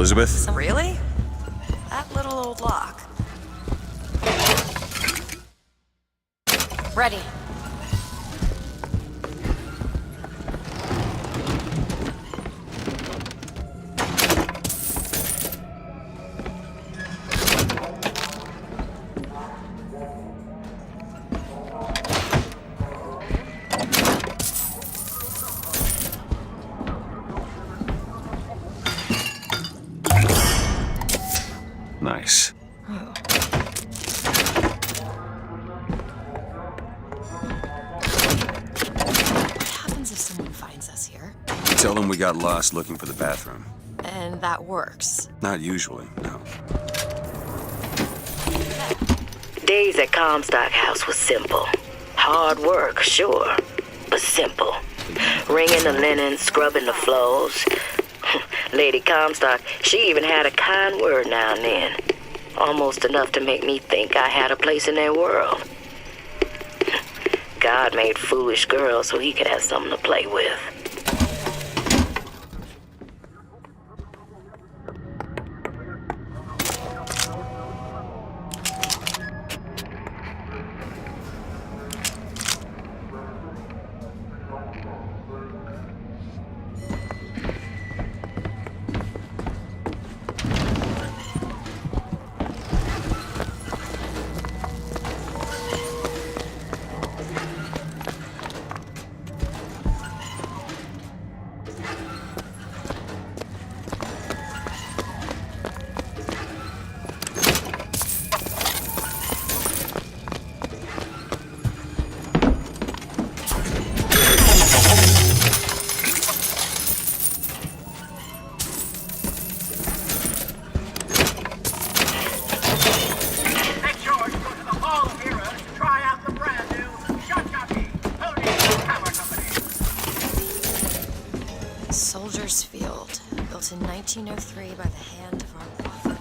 Elizabeth? Really? That little old lock. Ready. Nice. What happens if someone finds us here? Tell them we got lost looking for the bathroom. And that works. Not usually, no. Days at Comstock House was simple. Hard work, sure, but simple. Wringing the linen, scrubbing the floors. Lady Comstock, she even had a kind word now and then. Almost enough to make me think I had a place in their world. God made foolish girls so he could have something to play with. Soldier's Field, built in 1903 by the hand of our prophet.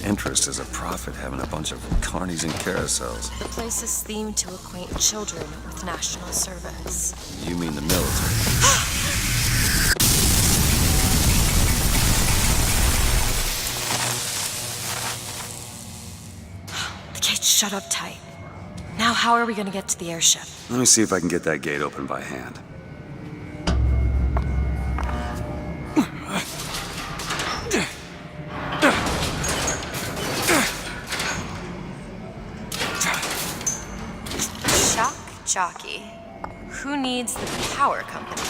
Interest as a prophet having a bunch of carnies and carousels. The place is themed to acquaint children with national service. You mean the military? The gate's shut up tight. Now how are we gonna get to the airship? Let me see if I can get that gate open by hand. Jockey. Who needs the power company?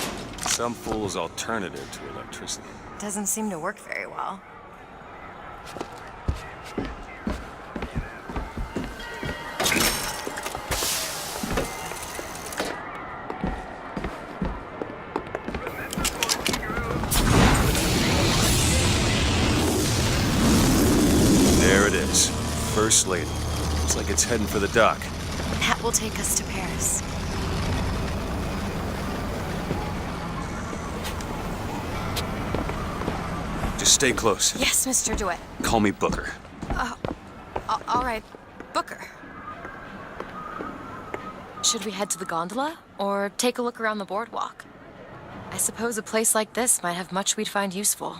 Some fool's alternative to electricity. Doesn't seem to work very well. There it is. First Lady. Looks like it's heading for the dock. That will take us to Paris. Just stay close. Yes, Mr. DeWitt. Call me Booker. All right, Booker. Should we head to the gondola or take a look around the boardwalk? I suppose a place like this might have much we'd find useful.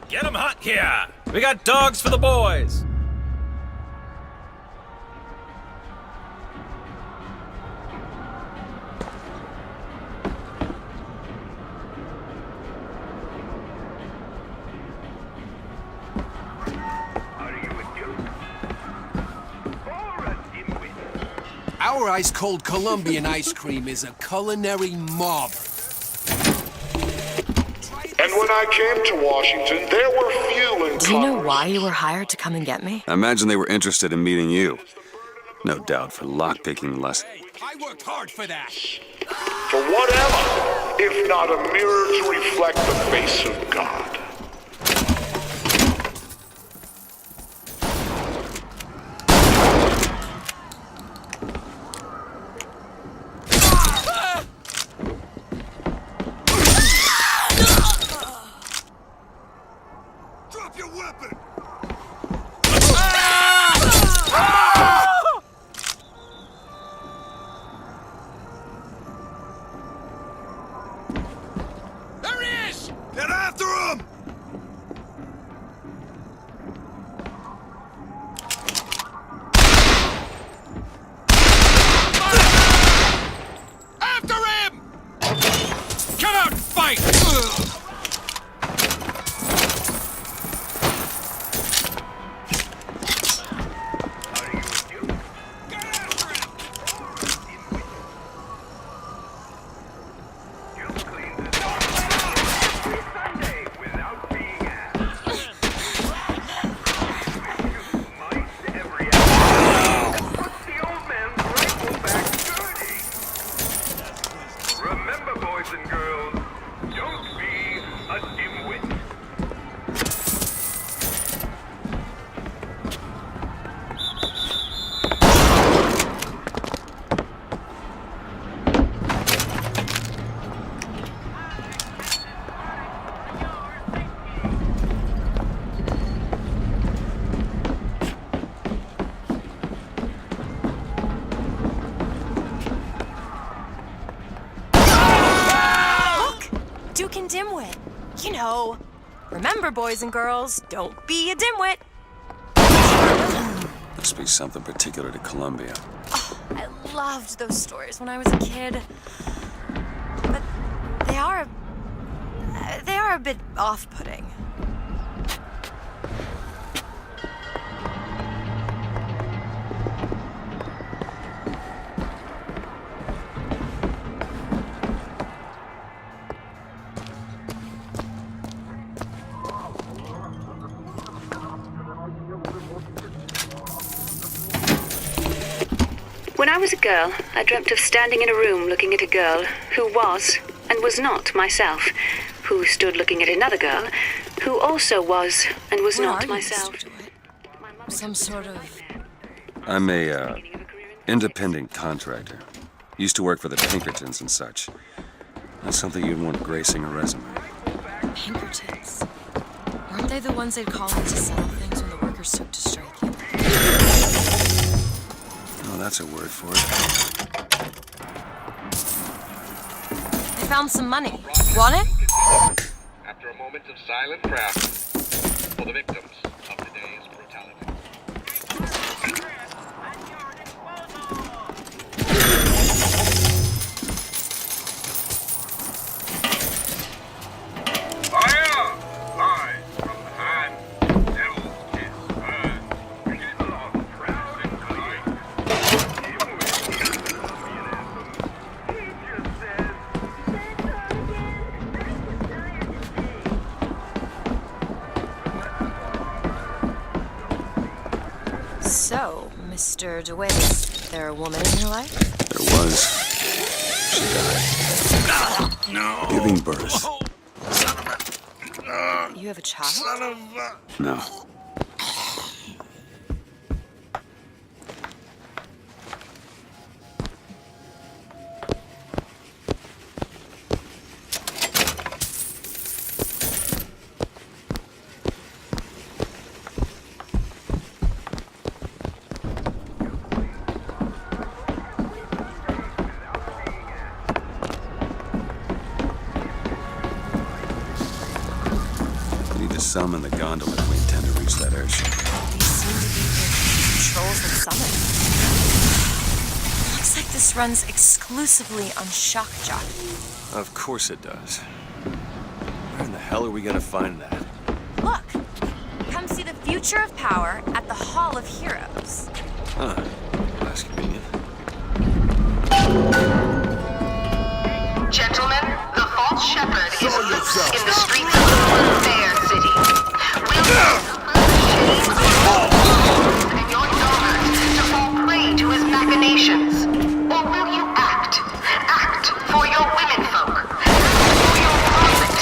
Get 'em hot here! We got dogs for the boys! Our ice-cold Colombian ice cream is a culinary marvel. And when I came to Washington, there were few in Do you know Congress. why you were hired to come and get me? I imagine they were interested in meeting you. No doubt for lockpicking lessons. I worked hard for that. For whatever, if not a mirror to reflect the face of God. Drop your weapon! fight! Dimwit. You know, remember, boys and girls, don't be a dimwit. Must be something particular to Columbia. Oh, I loved those stories when I was a kid. But they are a bit off-putting. When I was a girl, I dreamt of standing in a room looking at a girl who was and was not myself, who stood looking at another girl who also was and was not myself. Some sort of... I'm a, independent contractor. Used to work for the Pinkertons and such. That's something you'd want gracing a resume. Pinkertons? Aren't they the ones they'd call in to settle things when the workers took to striking? Oh, that's a word for it. They found some money. Want it? After a moment of silent prayer for the victims of today's brutality. Fire! Flies from the hand. Devil's kiss burn. People are proud and polite. So, Mr. DeWitt, is there a woman in your life? There was. She died. No. Giving birth. You have a child? No. Summon the gondola if we intend to reach that airship. These seem to be the controls that summon. Looks like this runs exclusively on shock jockey. Of course it does. Where in the hell are we gonna find that? Look! Come see the future of power at the Hall of Heroes. Huh. That's convenient. Gentlemen, the false shepherd is loose in the streets of the fair city. Will you shame and your daughters to fall prey to his machinations? Or will you act for your women folk, for your profit?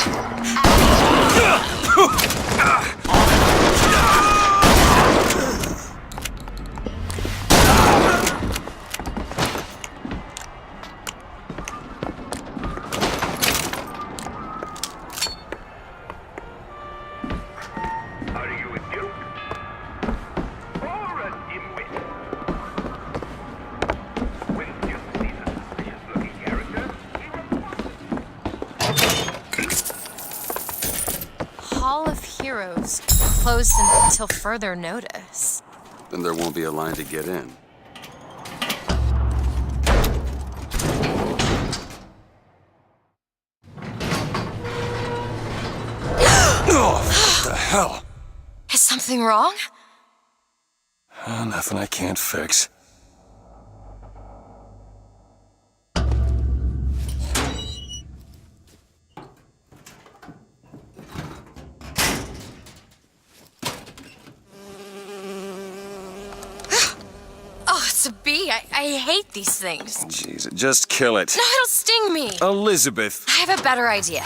Hall of Heroes closed until further notice. Then there won't be a line to get in. hell? Is something wrong? Nothing I can't fix. Oh, it's a bee. I hate these things. Jeez, just kill it. No, it'll sting me. Elizabeth! I have a better idea.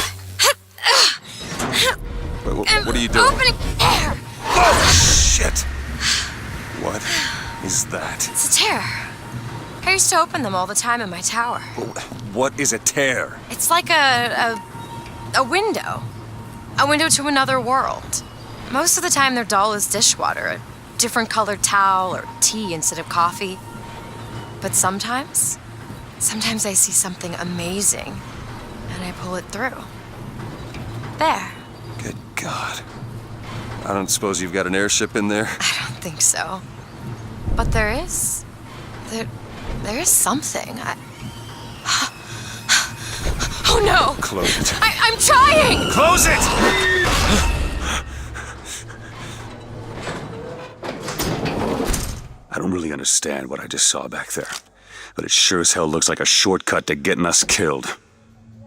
What are you doing? Opening air. Oh, shit! What is that? It's a tear. I used to open them all the time in my tower. What is a tear? It's like a window. A window to another world. Most of the time they're dull as dishwater, a different colored towel or tea instead of coffee. But sometimes I see something amazing and I pull it through. There. Good God. I don't suppose you've got an airship in there? I don't think so. But there is. There is something. Oh no! Close it. I'm trying! Close it! I don't really understand what I just saw back there, but it sure as hell looks like a shortcut to getting us killed.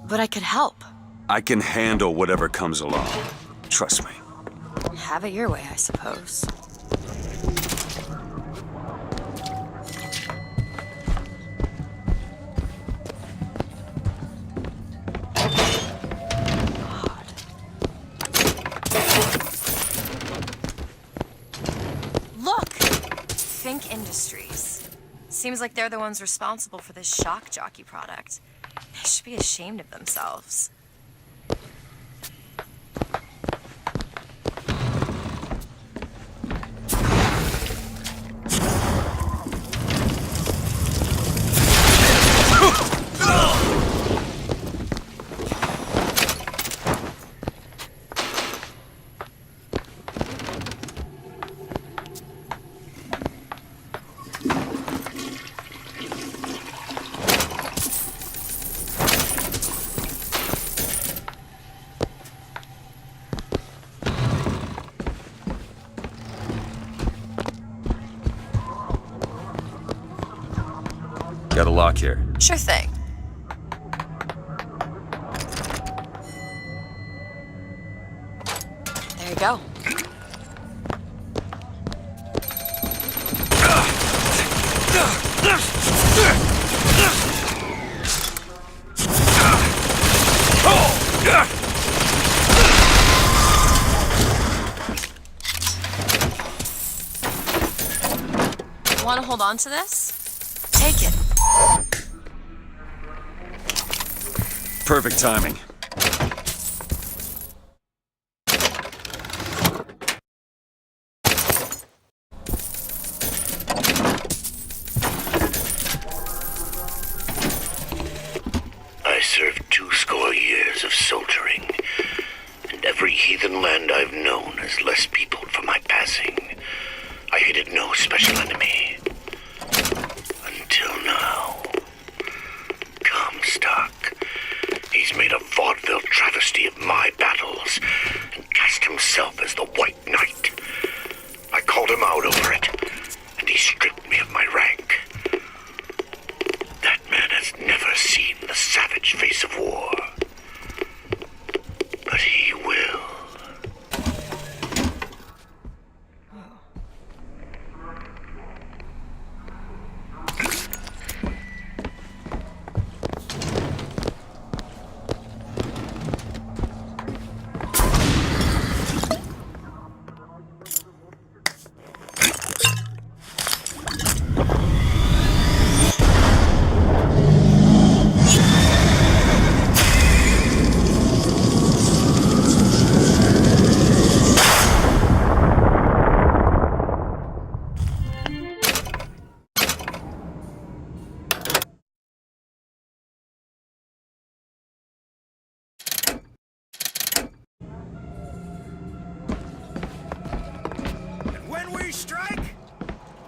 But I could help. I can handle whatever comes along. Trust me. Have it your way, I suppose. Look! Think Industries. Seems like they're the ones responsible for this shock jockey product. They should be ashamed of themselves. Got a lock here. Sure thing. There you go. Want to hold on to this? Take it. Perfect timing. I served 20 years of soldiering, and every heathen land I've known has less peopled for my passing. I hated no special enemy. Until now. Comstock. He's made a vaudeville travesty of my battles and cast himself as the White Knight. I called him out over it, and he stripped me of my rank. That man has never seen the savage face of war. But he will.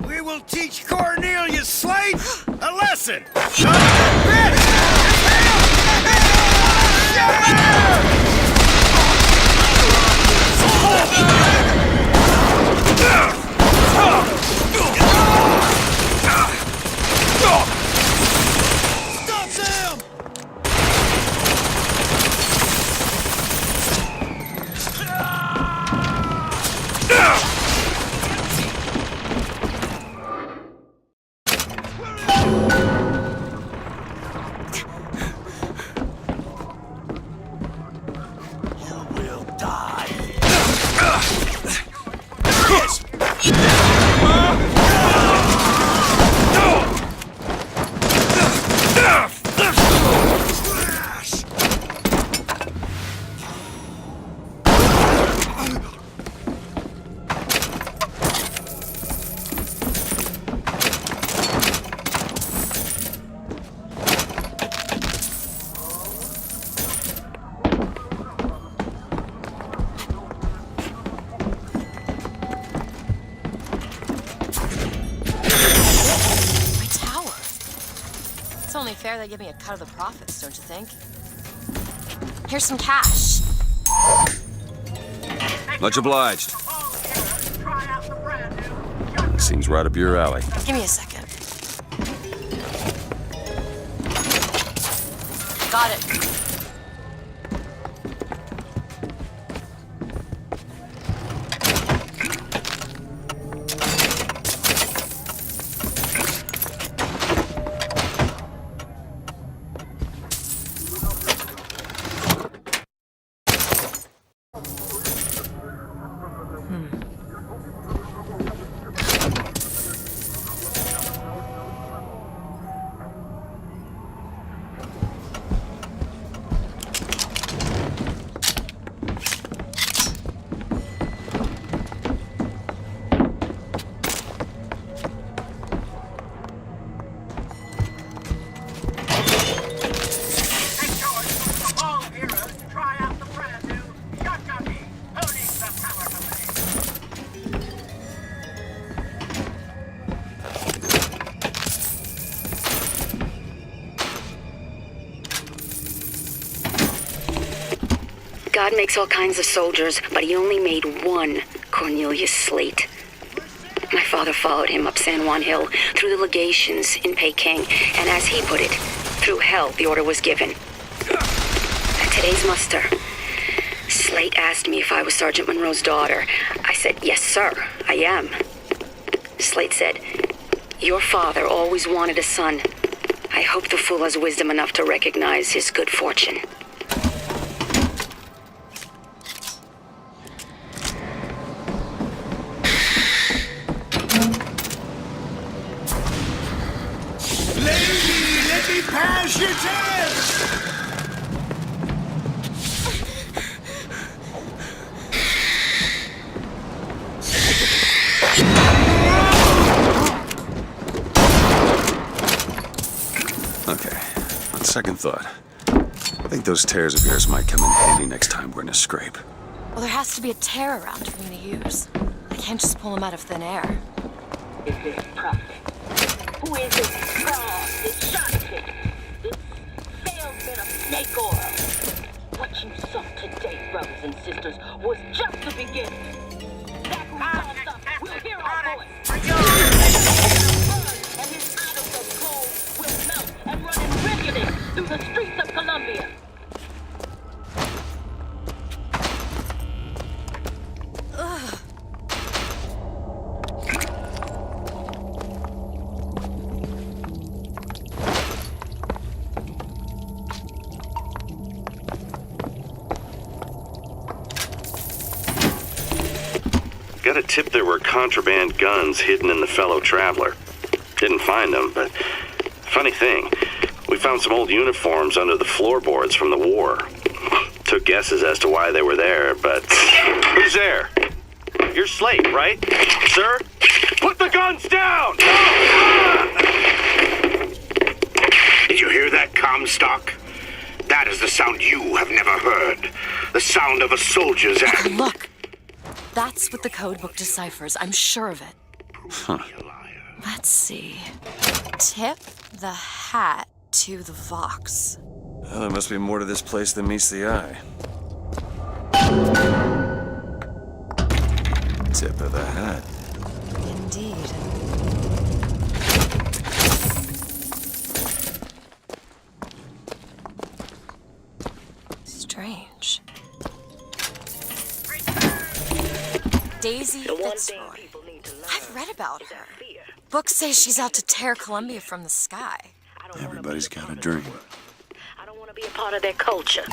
We will teach Cornelius Slate a lesson. It's only fair they give me a cut of the profits, don't you think? Here's some cash. Much obliged. Seems right up your alley. Give me a second. Got it. God makes all kinds of soldiers, but he only made one Cornelius Slate. My father followed him up San Juan Hill, through the legations in Peking, and as he put it, through hell the order was given. At today's muster, Slate asked me if I was Sergeant Monroe's daughter. I said, yes, sir, I am. Slate said, your father always wanted a son. I hope the fool has wisdom enough to recognize his good fortune. Pass your test! Okay, on second thought, I think those tears of yours might come in handy next time we're in a scrape. Well, there has to be a tear around for me to use. I can't just pull them out of thin air. Is this prophet? Who is this fraud, this shot-pit, this salesman of snake oil? What you saw today, brothers and sisters, was just the beginning. That who calls up will hear our voice. And his idols of gold will melt and run in rivulets through the streets of Columbia. Got a tip there were contraband guns hidden in the fellow traveler. Didn't find them, but funny thing, we found some old uniforms under the floorboards from the war. Took guesses as to why they were there, but... Who's there? You're Slate, right? Sir? Put the guns down! Did you hear that, Comstock? That is the sound you have never heard. The sound of a soldier's act. Look! That's what the codebook deciphers. I'm sure of it. Huh. Let's see. Tip the hat to the Vox. Well, there must be more to this place than meets the eye. Tip of the hat. Indeed. Strange. Daisy Fitzroy. I've read about her. Books say she's out to tear Columbia from the sky. Everybody's got a dream. I don't want to be a part of their culture.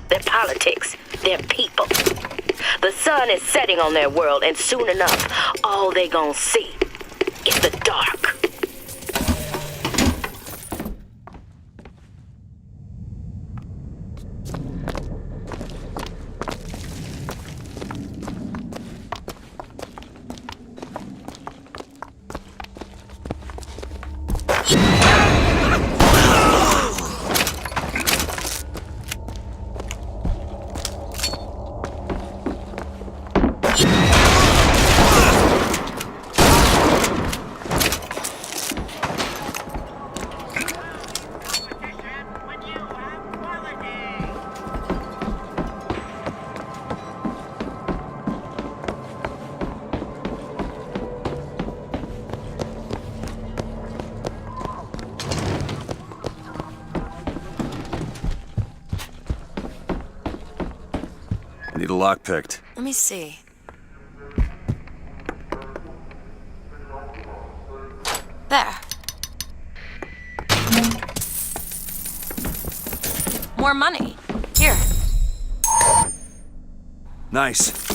Their politics, their people. The sun is setting on their world, and soon enough, all they gonna see is the dark. Need a lock picked. Let me see. There. More money. Here. Nice.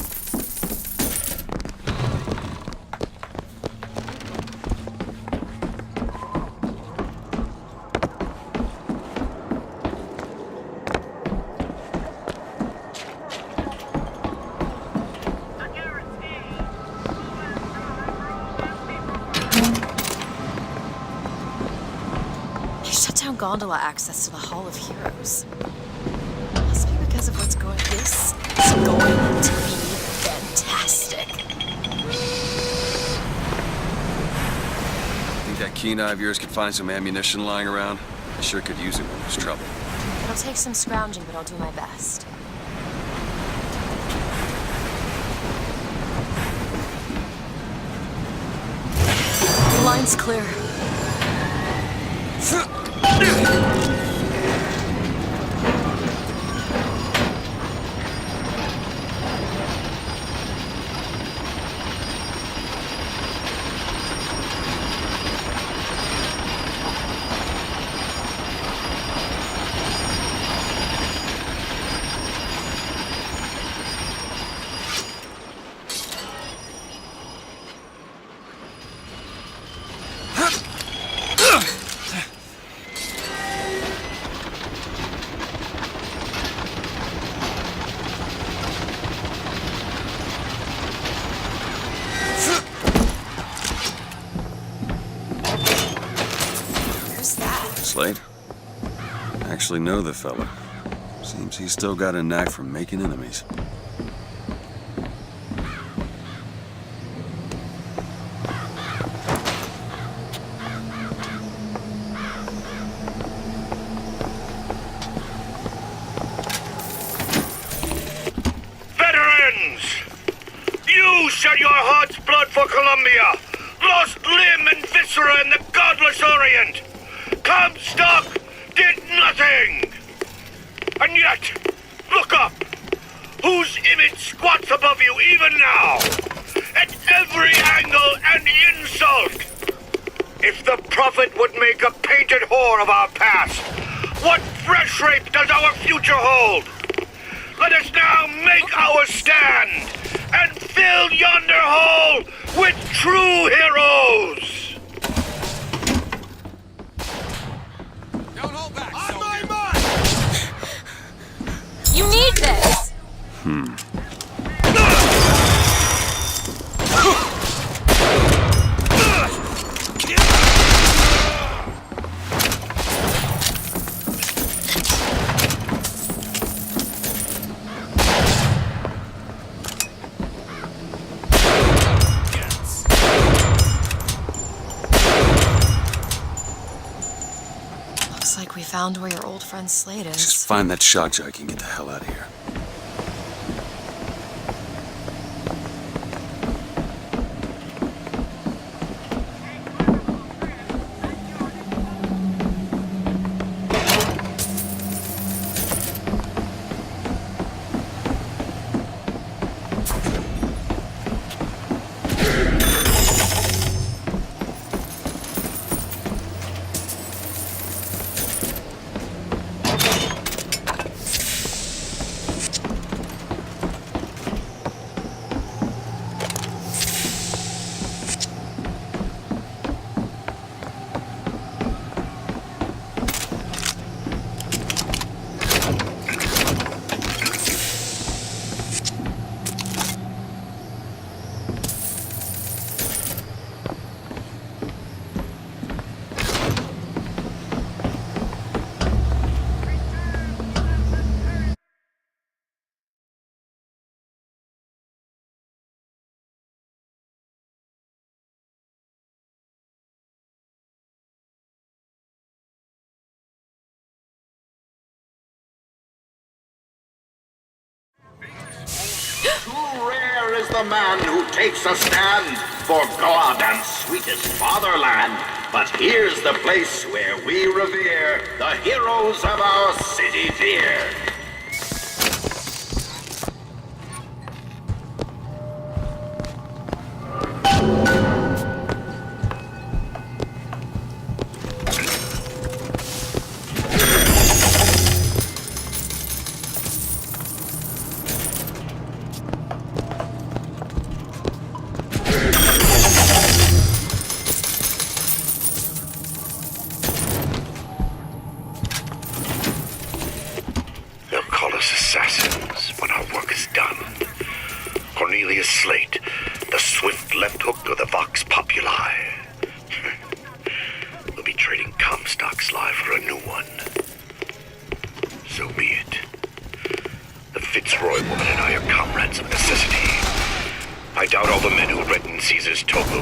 Gondola access to the Hall of Heroes. Must be because of what's going. This is going to be fantastic. Think that keen eye of yours could find some ammunition lying around? I sure could use it when there's trouble. It'll take some scrounging, but I'll do my best. The line's clear. Slade? Actually know the fella. Seems he's still got a knack for making enemies. Veterans! You shed your heart's blood for Columbia, lost limb and viscera in the godless Orient. Comstock did nothing! And yet, look up! Whose image squats above you even now? At every angle and insult! If the prophet would make a painted whore of our past, what fresh rape does our future hold? Let us now make our stand and fill yonder hole with true heroes! You need this! Looks like we found where your old friend Slade is. Just find that shock jockey and get the hell out of here. Too rare is the man who takes a stand for God and sweetest fatherland. But here's the place where we revere the heroes of our city dear.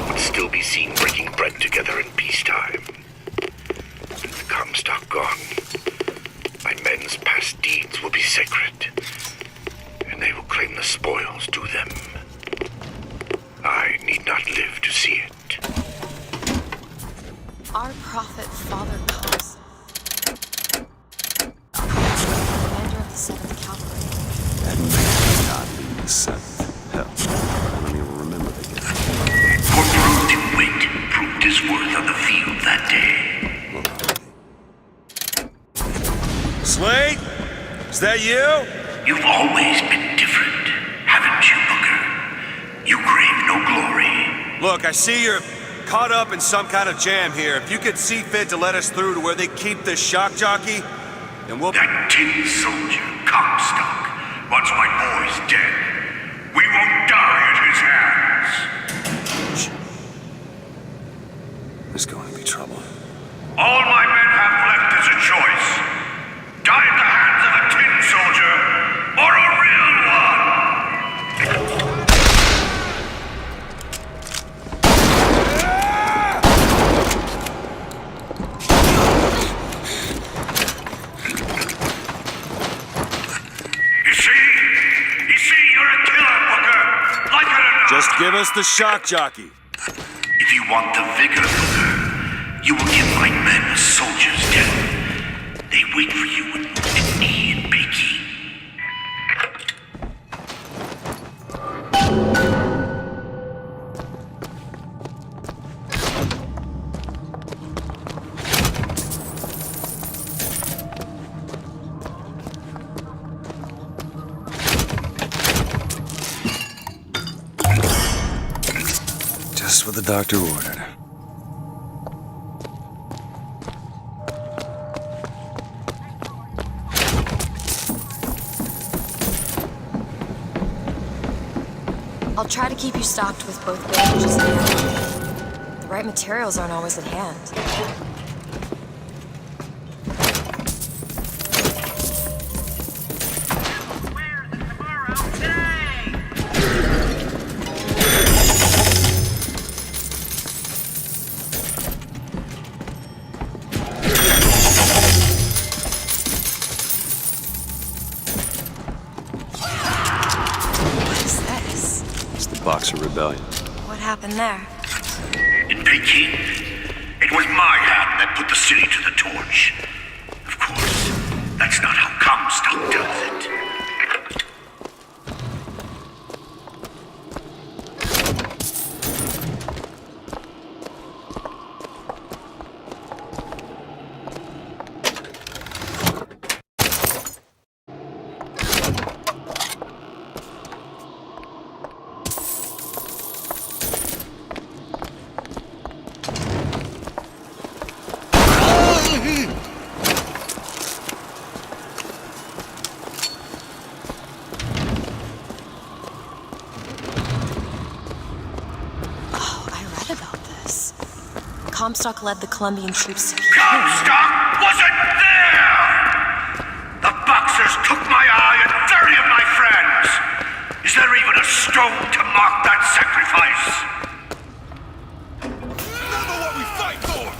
would still be seen breaking bread together in peacetime. With the Comstock gone, my men's past deeds will be sacred, and they will claim the spoils due them. I need not live to see it. Our prophet Father comes. Commander of the 7th Cavalry. That may not be the 7th. Hell, I don't even remember the guy. Corporal DeWitt proved his worth on the field that day. Slade? Is that you? You've always been different, haven't you, Booker? You crave no glory. Look, I see you're caught up in some kind of jam here. If you could see fit to let us through to where they keep the shock jockey, then we'll... That tin soldier, Comstock, wants my boys dead. We won't die at his hands. There's going to be trouble. All my men have left is a choice. Die at the hands of a tin soldier, or a real one! You see, you're a killer, Booker. Like it or not. Just give us the shock jockey. If you want the vigor, Booker, you will give my men a soldier's death. They wait for you with wounded knee in Peking. Just what the doctor ordered. I'll try to keep you stocked with both bandages and ammo. The right materials aren't always at hand. Boxer Rebellion. What happened there? In Peking, it was my hand that put the city to the torch. Of course, that's not how Comstock does it. Comstock led the Columbian troops to Peking. Comstock wasn't there! The Boxers took my eye and 30 of my friends! Is there even a stone to mark that sacrifice? Remember what we fight for!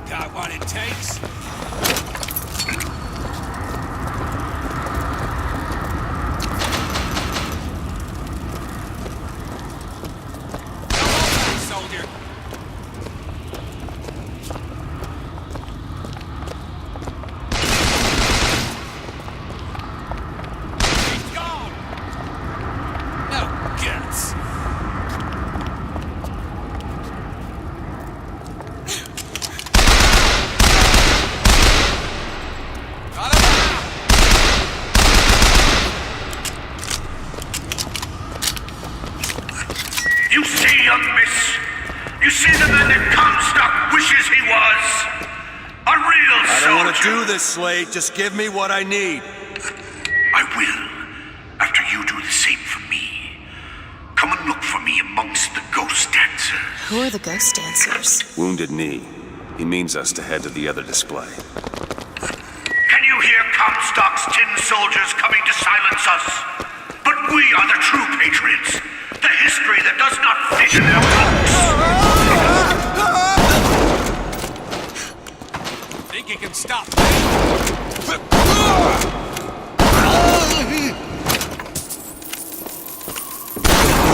Got what it takes? Soldier. He's gone. No guts. You see, young miss? You see the man that Comstock wishes he was? A real soldier. I don't want to do this, Slade. Just give me what I need. I will, after you do the same for me. amongst the ghost dancers. Who are the ghost dancers? Wounded knee. He means us to head to the other display. Can you hear Comstock's tin soldiers coming to silence us? But we are the true patriots. The history that does not fit in their books. Think you can stop me?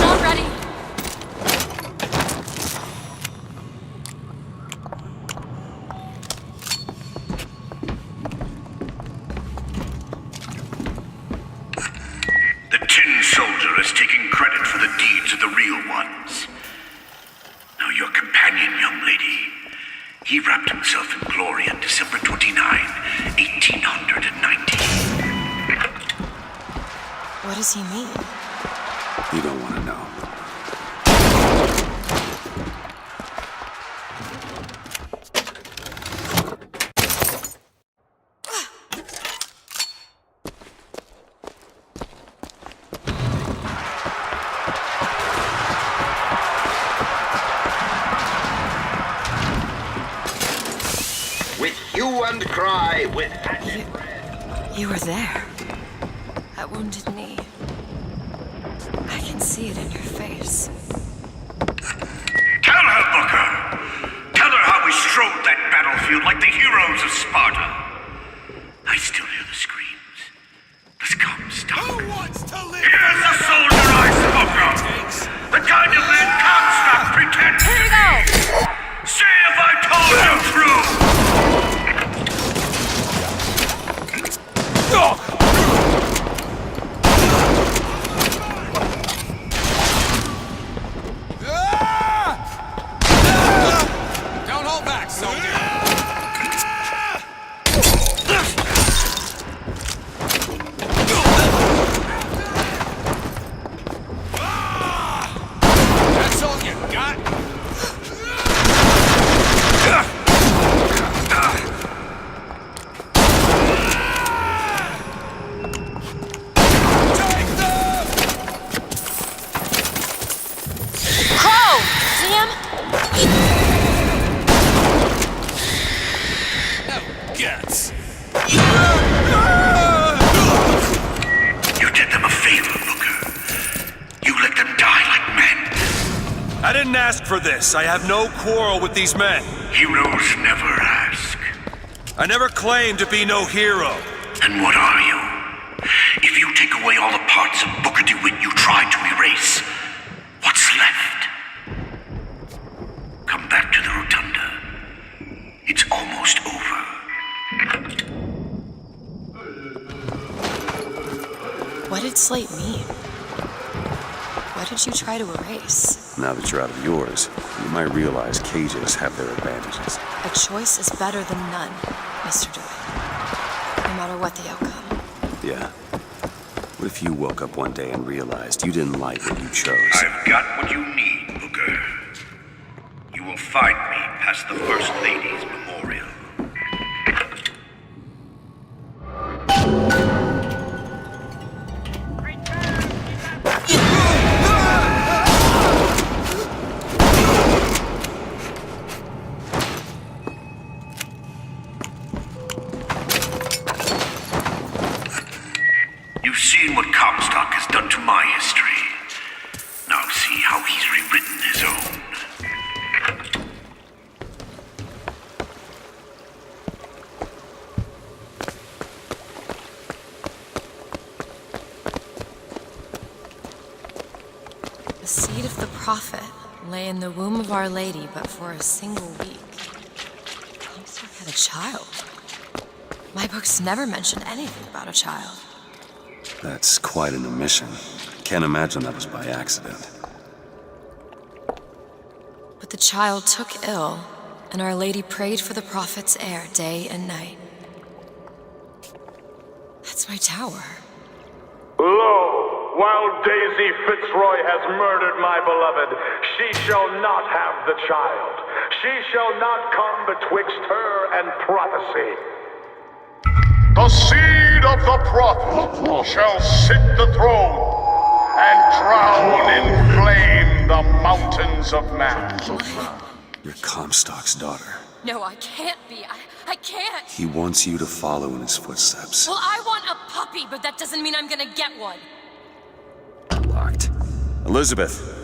Not ready. The tin soldier is taking credit for the deeds of the real ones. Now your companion, young lady, he wrapped himself in glory on December 29, 1890. What does he mean? You don't want to know. With hue and cry, with You were there. That wounded knee. I can see it in your face. Tell her, Booker! Tell her how we strode that battlefield like the heroes of Sparta. I still hear the screams. Does Comstock? Who wants to live? Here's the soldier I spoke of! The kind of man Comstock pretends to be! See if I told you true! Don't hold back, soldier. That's all you got? Crow! See him? No guts. You did them a favor, Booker. You let them die like men. I didn't ask for this. I have no quarrel with these men. Heroes never ask. I never claimed to be no hero. And what are you? If you take away all the parts of Booker DeWitt you tried to erase, what's left? Come back to the rotunda. It's almost over. What did Slate mean? What did you try to erase? Now that you're out of yours, you might realize cages have their advantages. A choice is better than none, Mr. DeWitt. No matter what the outcome. Yeah. What if you woke up one day and realized you didn't like what you chose? I've got what you need, Booker. You will find me past the First Lady's memorial. You've seen what Comstock has done to my history. Now see how he's rewritten his own. The seed of the prophet lay in the womb of Our Lady, but for a single week. Comstock had a child. My books never mention anything about a child. That's quite an omission. Can't imagine that was by accident. But the child took ill, and Our Lady prayed for the prophet's heir day and night. That's my tower. Lo, while Daisy Fitzroy has murdered my beloved, she shall not have the child. She shall not come betwixt her and prophecy. The seed of the prophet shall sit the throne, and drown in flame the mountains of man. You're Comstock's daughter. No, I can't be. I can't. He wants you to follow in his footsteps. Well, I want a puppy, but that doesn't mean I'm gonna get one. Locked. Elizabeth.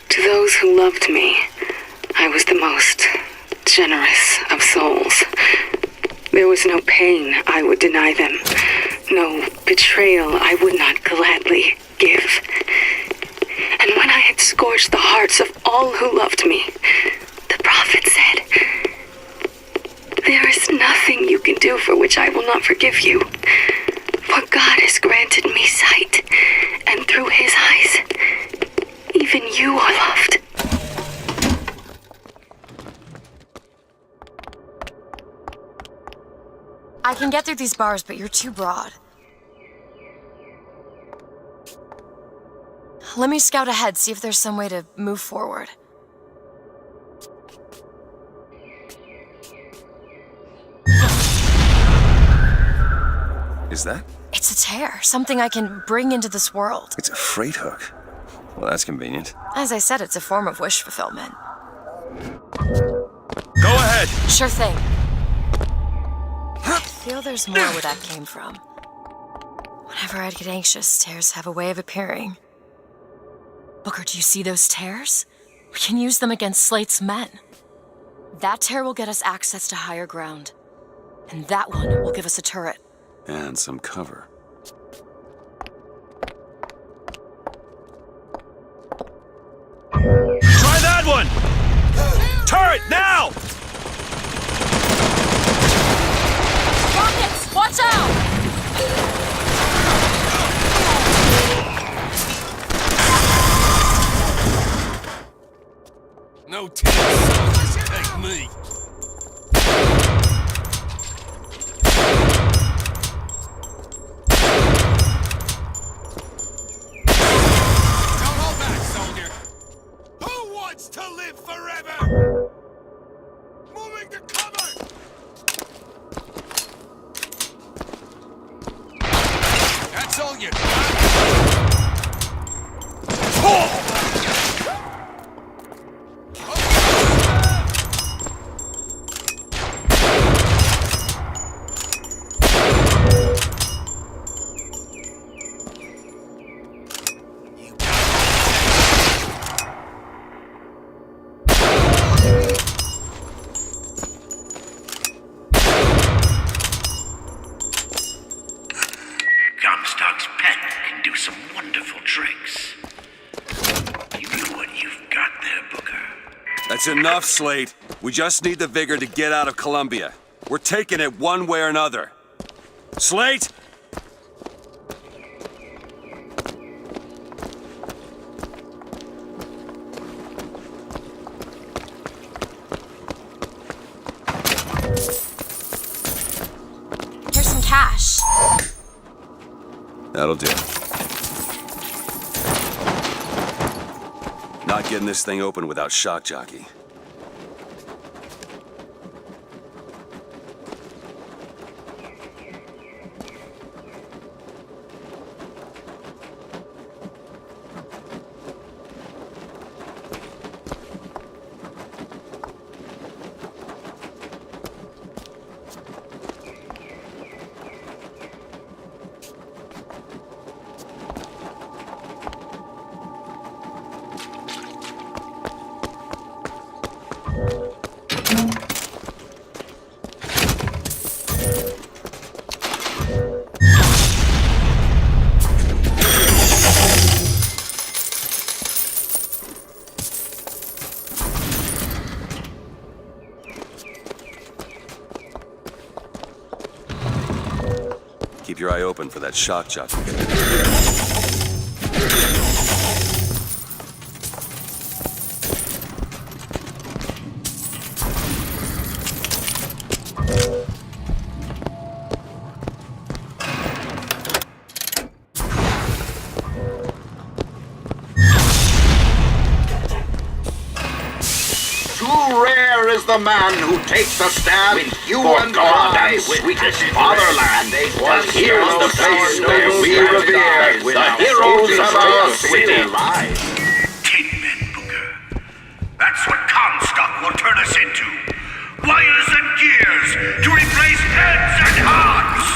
To those who loved me, I was the most generous of souls. There was no pain I would deny them, no betrayal I would not gladly give. And when I had scorched the hearts of all who loved me, the prophet said, "There is nothing you can do for which I will not forgive you. For God has granted me sight, and through his eyes, even you are loved." I can get through these bars, but you're too broad. Let me scout ahead, see if there's some way to move forward. Is that? It's a tear, something I can bring into this world. It's a freight hook. Well, that's convenient. As I said, it's a form of wish fulfillment. Go ahead! Sure thing. I feel there's more where that came from. Whenever I'd get anxious, tears have a way of appearing. Booker, do you see those tears? We can use them against Slate's men. That tear will get us access to higher ground. And that one will give us a turret. And some cover. Try that one! Turret, now! Rockets, watch out! No tears, take me. Don't hold back, soldier. Who wants to live forever? Moving to cover! That's all you got? Comstock's pet can do some wonderful tricks. You know what you've got there, Booker. That's enough, Slate. We just need the vigor to get out of Columbia. We're taking it one way or another. Slate! Here's some cash. That'll do. Not getting this thing open without shock jockey. Keep your eye open for that shock jockey. is the man who takes a stand for God and sweetest fatherland. But here's the place where we revere the heroes of our city lives. Tin men, Booker. That's what Comstock will turn us into. Wires and gears to replace heads and hearts.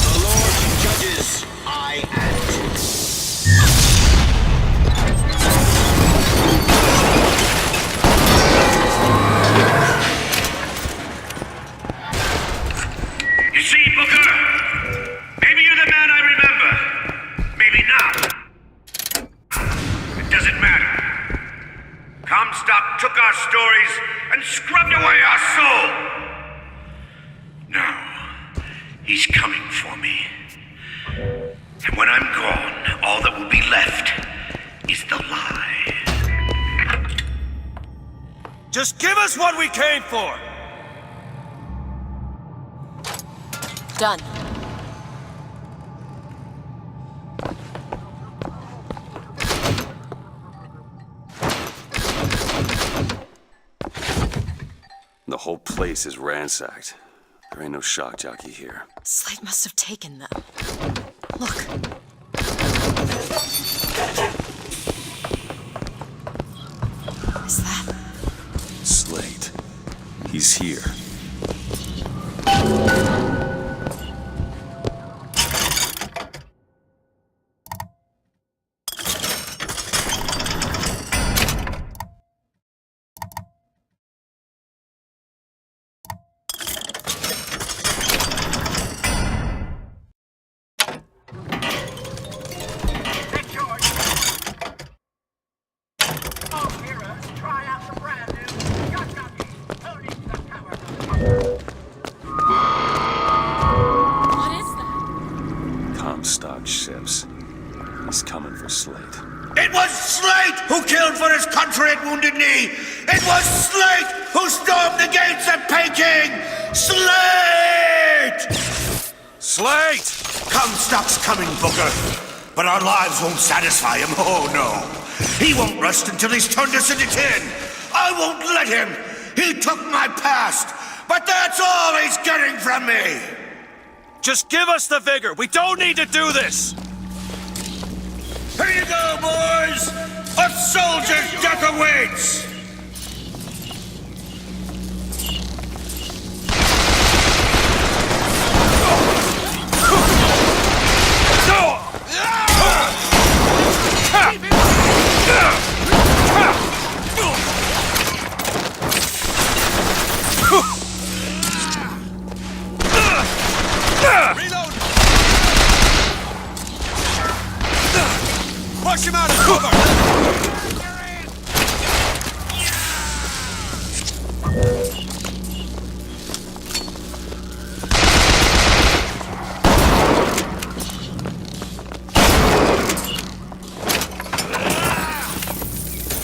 The Lord judges, I act. You see, Booker? Maybe you're the man I remember. Maybe not. It doesn't matter. Comstock took our stories and scrubbed away our soul. Now, he's coming for me. And when I'm gone, all that will be left is the lie. Just give us what we came for! Done. The whole place is ransacked. There ain't no shock jockey here. Slate must have taken them. Look. Is that? Slate. He's here. Comstock ships. He's coming for Slate. It was Slate who killed for his country at Wounded Knee! It was Slate who stormed the gates at Peking! Slate! Slate! Comstock's coming, Booker. But our lives won't satisfy him, oh no. He won't rest until he's turned us into tin. I won't let him. He took my past, but that's all he's getting from me. Just give us the vigor. We don't need to do this. Here you go, boys! A soldier's death awaits! Push him out of cover!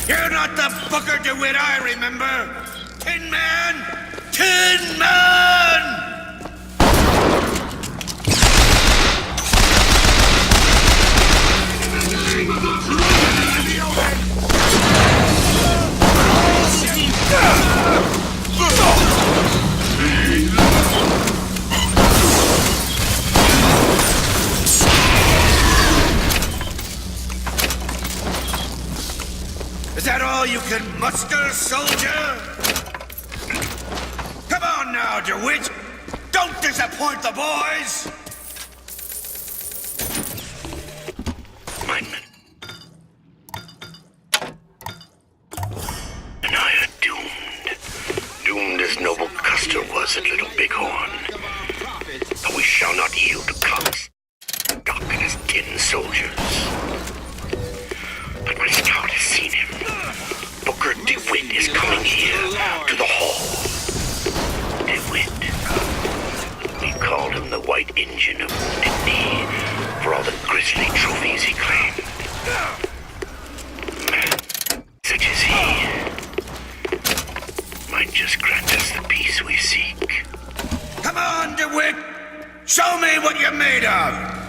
You're not the Booker DeWitt I remember! Tin Man! Tin Man! Is that all you can muster, soldier? Come on now, DeWitt! Don't disappoint the boys! Mine. And I are doomed. Doomed as noble Custer was at Little Bighorn. But we shall not yield to Comstock and his tin soldiers. But my scout has seen him. Booker DeWitt is coming here to the hall. DeWitt. We called him the White Engine of Wounded Knee for all the grisly trophies he claimed. Man, such as he might just grant us the peace we seek. Come on, DeWitt! Show me what you're made of!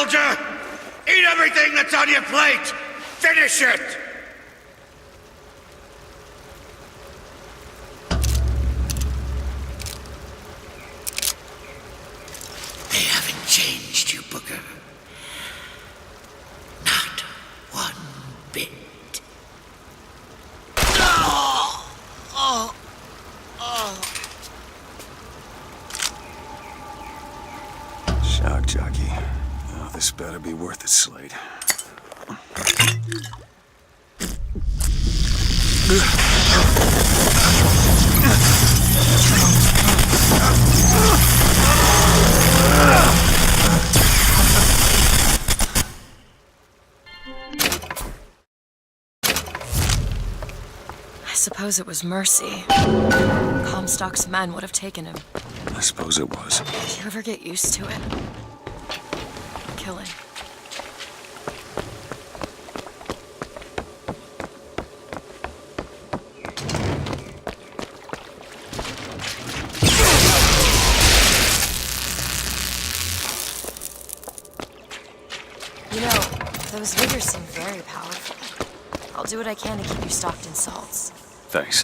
soldier! Eat everything that's on your plate! Finish it! They haven't changed you, Booker. Not one bit. Shock jockey. Oh, this better be worth it, Slade. I suppose it was mercy. Comstock's men would have taken him. I suppose it was. Did you ever get used to it? Killing. You know, those vigors seem very powerful. I'll do what I can to keep you stocked in salts. Thanks.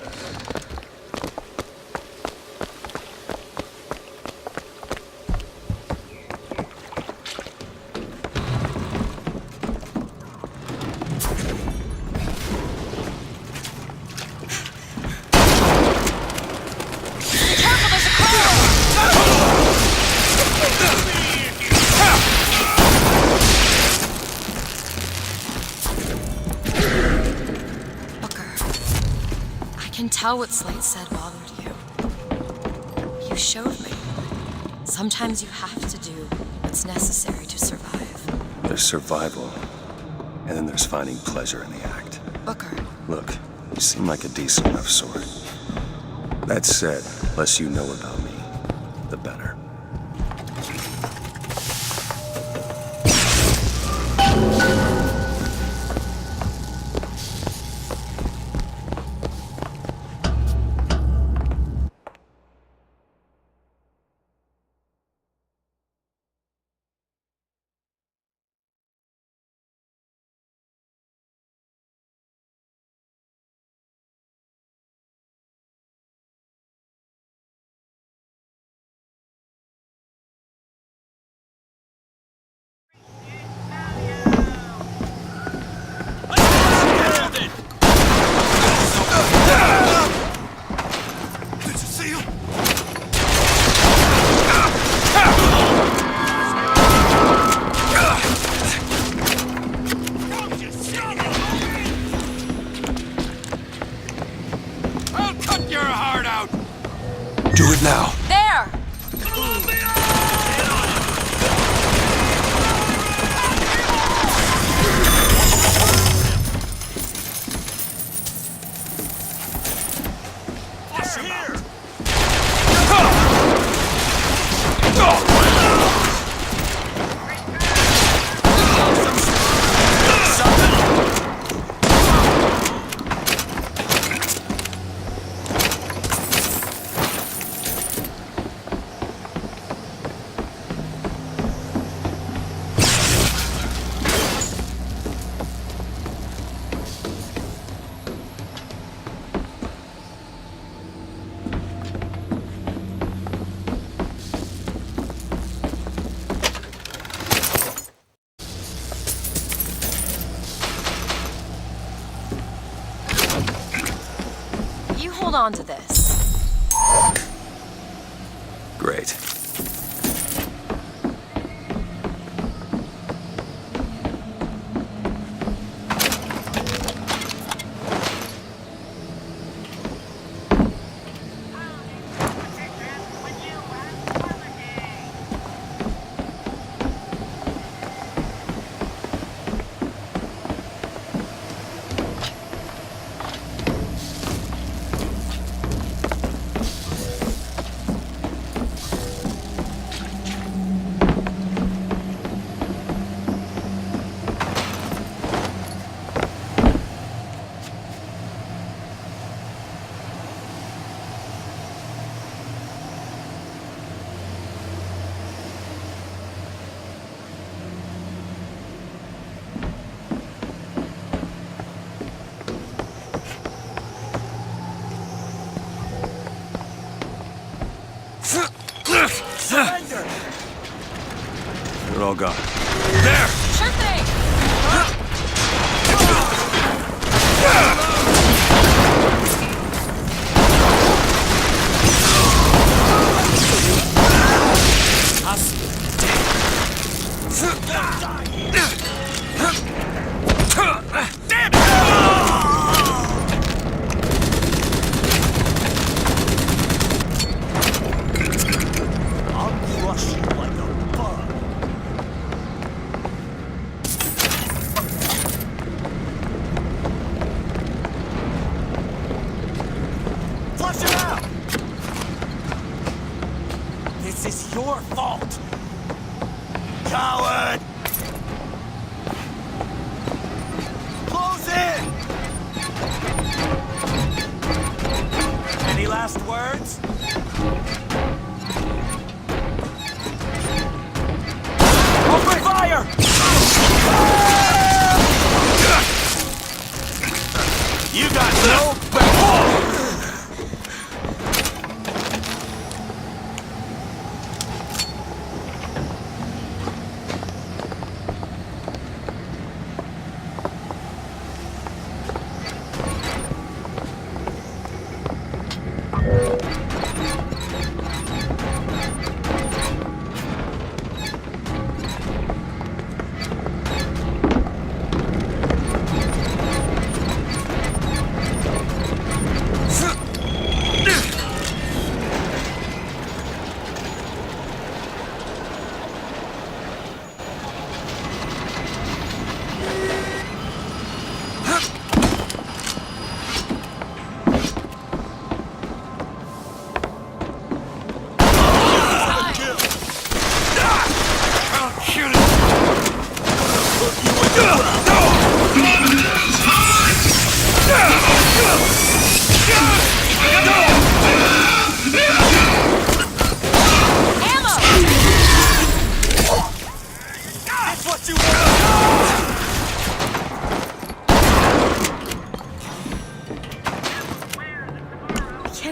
I can tell what Slate said bothered you. You showed me. Sometimes you have to do what's necessary to survive. There's survival, and then there's finding pleasure in the act. Booker. Look, you seem like a decent enough sort. That said, less you know about me, the better. Do it now. There! Hold on to this. Great. all gone. There! Sure thing! Damn it! I'll crush you like a bug. Flush him out! This is your fault! Coward! Close in! Any last words? Open fire! You got no back!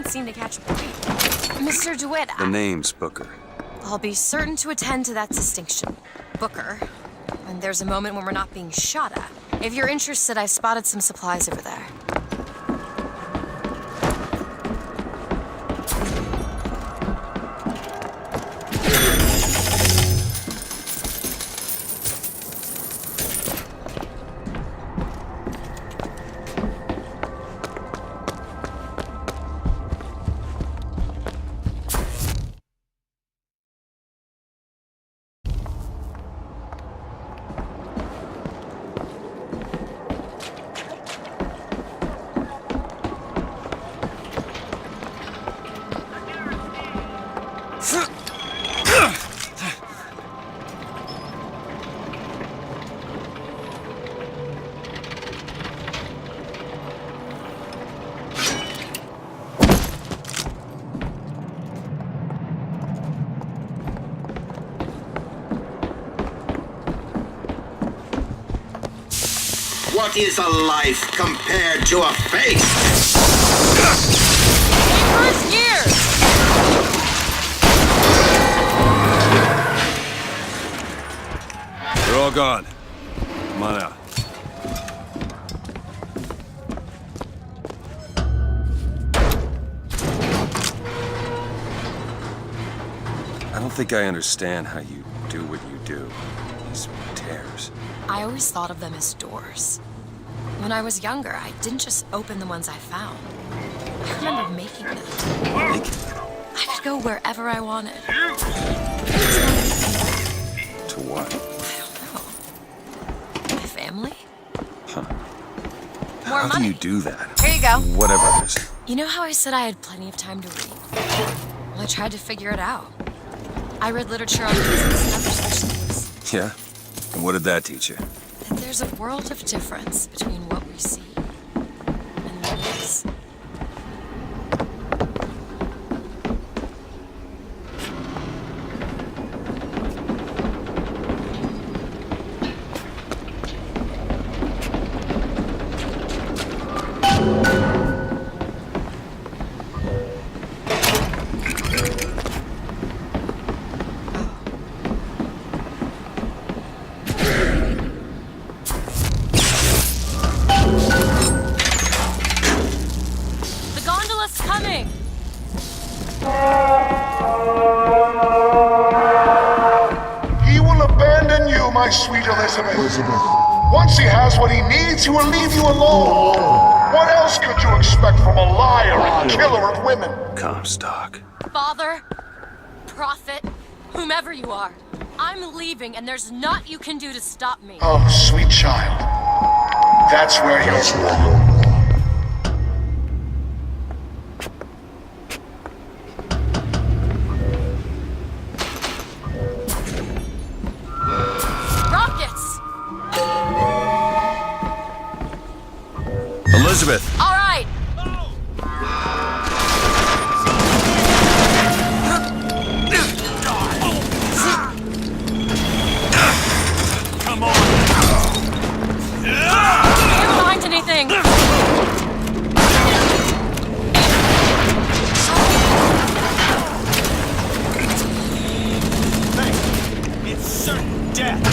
Seem to catch a break. Mr. DeWitt, The name's Booker. I'll be certain to attend to that distinction. Booker. And there's a moment when we're not being shot at. If you're interested, I spotted some supplies over there. What is a life compared to a face? First gear! They're all gone. Come on out. I don't think I understand how you do what you do. These tears. I always thought of them as doors. When I was younger, I didn't just open the ones I found. I remember making them. I could go wherever I wanted. To what? I don't know. My family? Huh. More How money. do you do that? Here you go. Whatever it is. You know how I said I had plenty of time to read? Well, I tried to figure it out. I read literature on business and other such things. Yeah? And what did that teach you? That there's a world of difference between what we see and what is. Elizabet. Once he has what he needs, he will leave you alone. What else could you expect from a liar and killer of women? Comstock. Father, prophet, whomever you are, I'm leaving and there's naught you can do to stop me. Oh, sweet child. That's where you're... Elizabeth! All right! Come on! Can't find anything! Hey, it's certain death!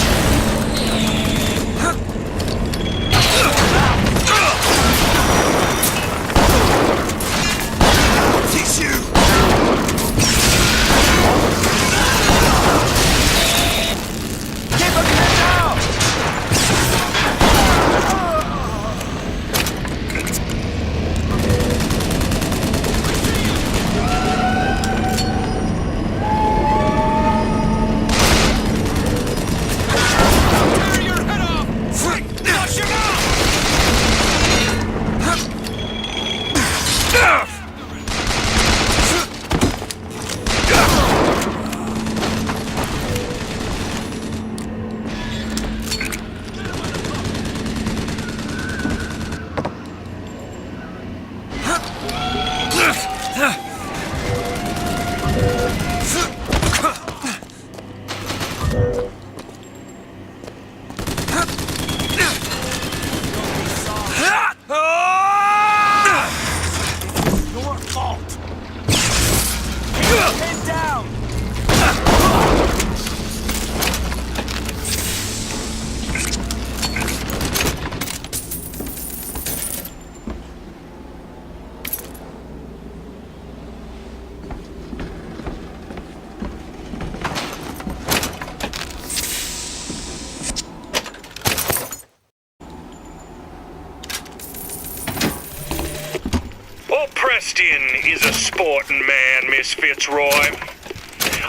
Preston is a sporting man, Miss Fitzroy.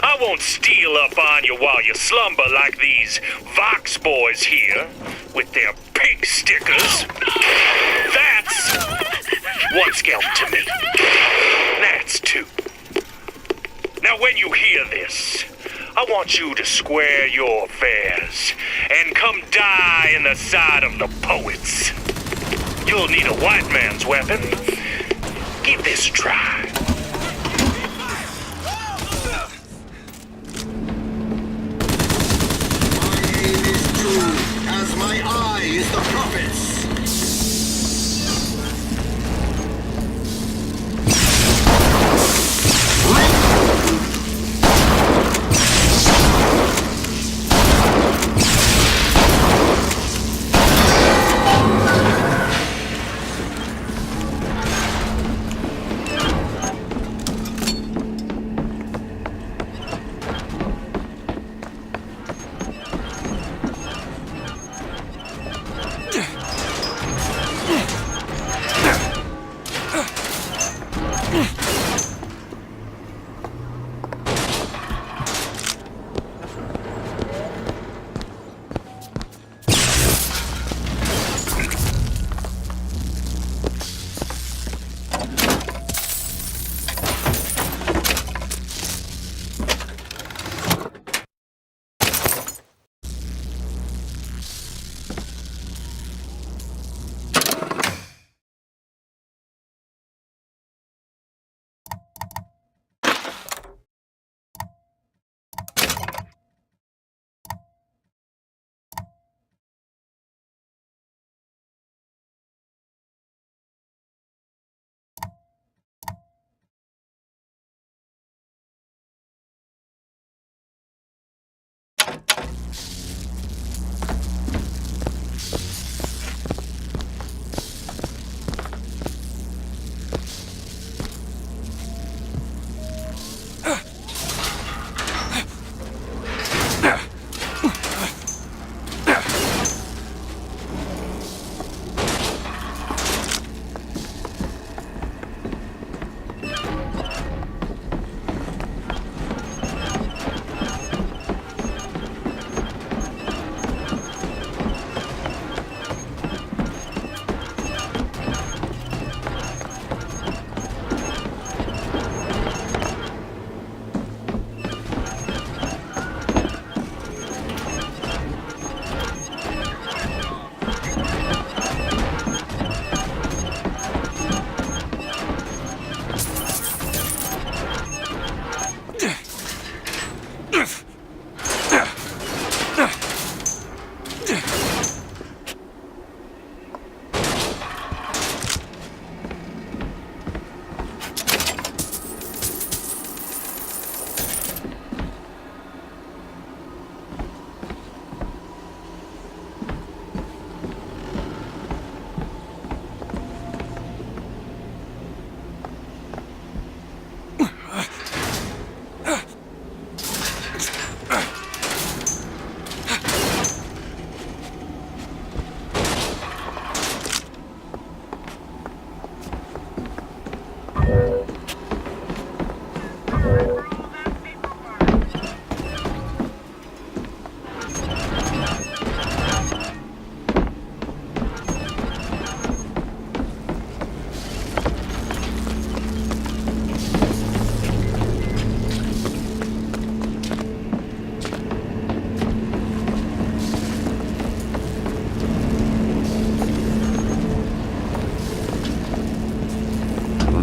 I won't steal up on you while you slumber like these Vox boys here, with their pig stickers. That's one scalp to me. That's two. Now when you hear this, I want you to square your affairs and come die in the side of the poets. You'll need a white man's weapon. Give this a try. My aim is true, as my eye is the prophet's.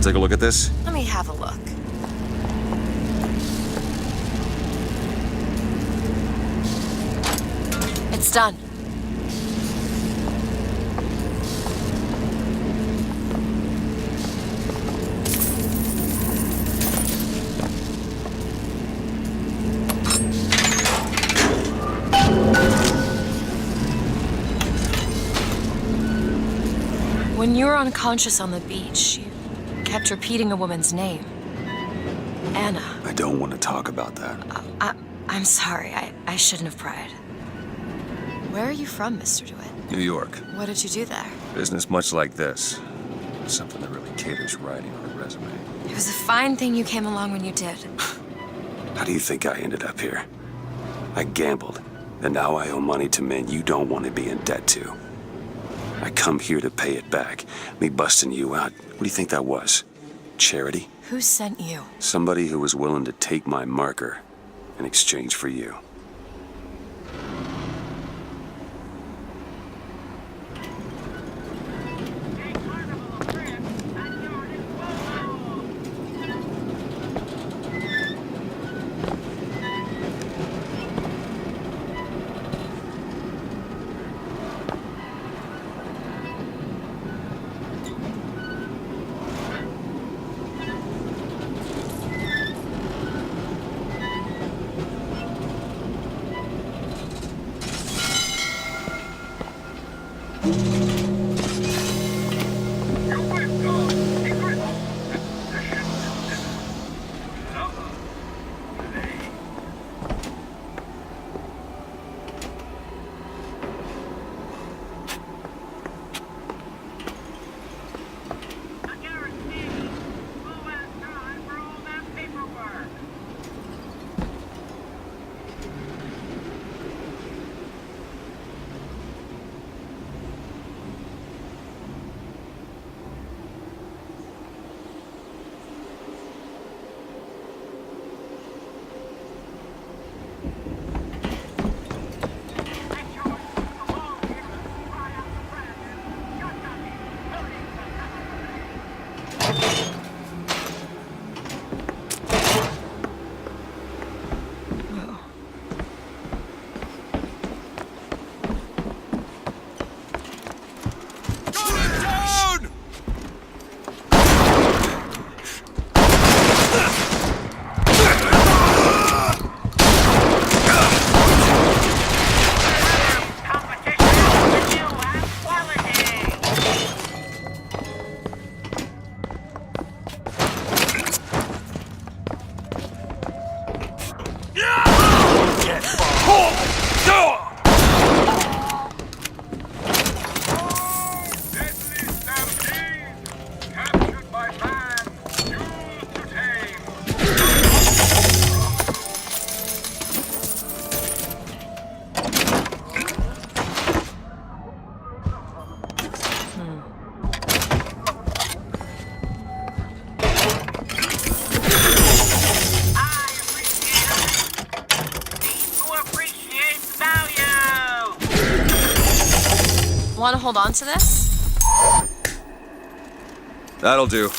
take a look at this? Let me have a look. It's done. When you were unconscious on the beach, you kept repeating a woman's name. Anna. I don't want to talk about that. I'm sorry. I shouldn't have pried. Where are you from, Mr. DeWitt? New York. What did you do there? Business much like this. Something that really caters writing on a resume. It was a fine thing you came along when you did. How do you think I ended up here? I gambled, and now I owe money to men you don't want to be in debt to. I come here to pay it back. Me busting you out, what do you think that was? Charity? Who sent you? Somebody who was willing to take my marker in exchange for you. Want to hold on to this? That'll do.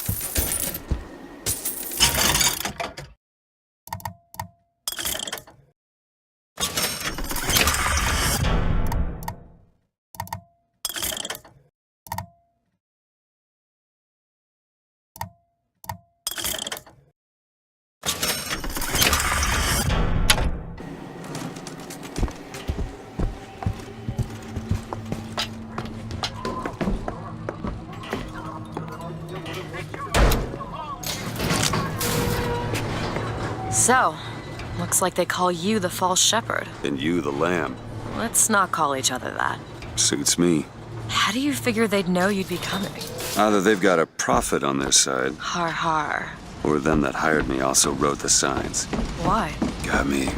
So, looks like they call you the false shepherd. And you the lamb. Let's not call each other that. Suits me. How do you figure they'd know you'd be coming? Either they've got a prophet on their side, Har har. or them that hired me also wrote the signs. Why? Got me.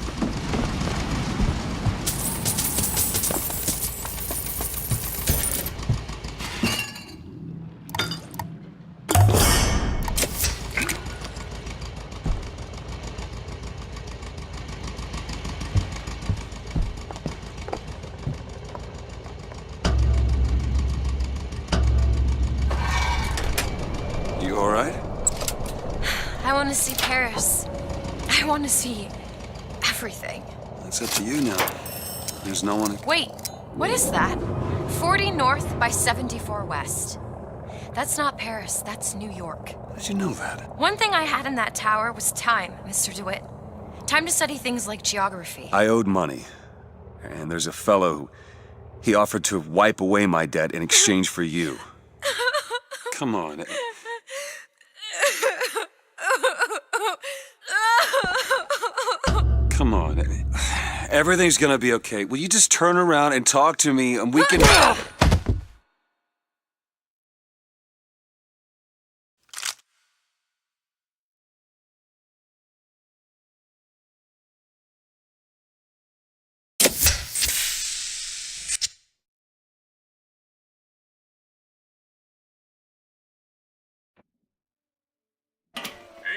You all right? to see Paris. I want to see everything. It's up to you now. There's no one... Wait, what is that? 40 north by 74 west. That's not Paris, that's New York. How did you know that? One thing I had in that tower was time, Mr. DeWitt. Time to study things like geography. I owed money. And there's a fellow who... He offered to wipe away my debt in exchange for you. Come on. Come on. Everything's gonna be okay. Will you just turn around and talk to me and we can...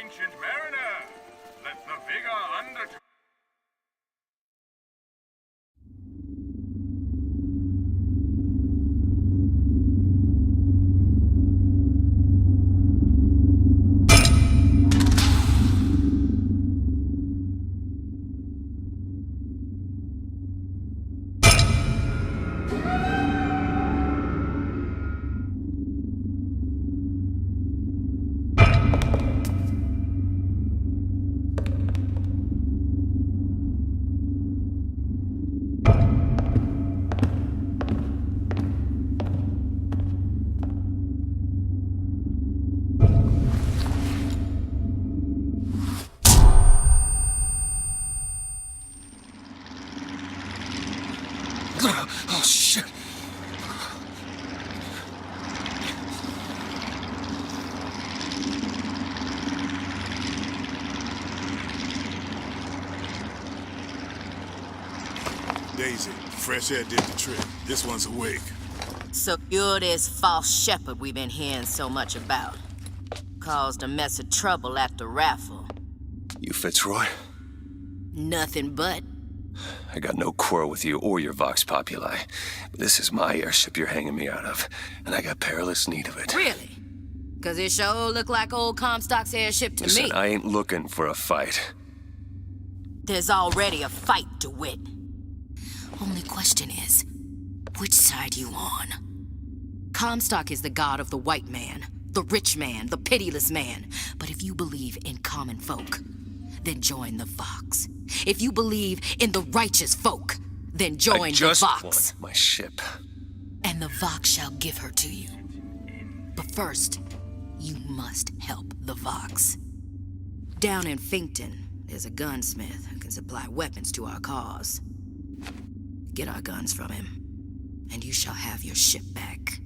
Ancient mariner, let the vigor undertake. Oh, shit. Daisy, fresh air did the trick. This one's awake. So you're this false shepherd we've been hearing so much about. Caused a mess of trouble at the raffle. You Fitzroy? Nothing but. I got no quarrel with you or your Vox Populi. But this is my airship you're hanging me out of, and I got perilous need of it. Really? Cause it sure looked like old Comstock's airship to Listen, me. I ain't looking for a fight. There's already a fight, DeWitt. Only question is, which side you on? Comstock is the god of the white man, the rich man, the pitiless man. But if you believe in common folk, then join the Vox. If you believe in the righteous folk, then join the Vox. Want my ship. And the Vox shall give her to you. But first, you must help the Vox. Down in Finkton, there's a gunsmith who can supply weapons to our cause. Get our guns from him, and you shall have your ship back.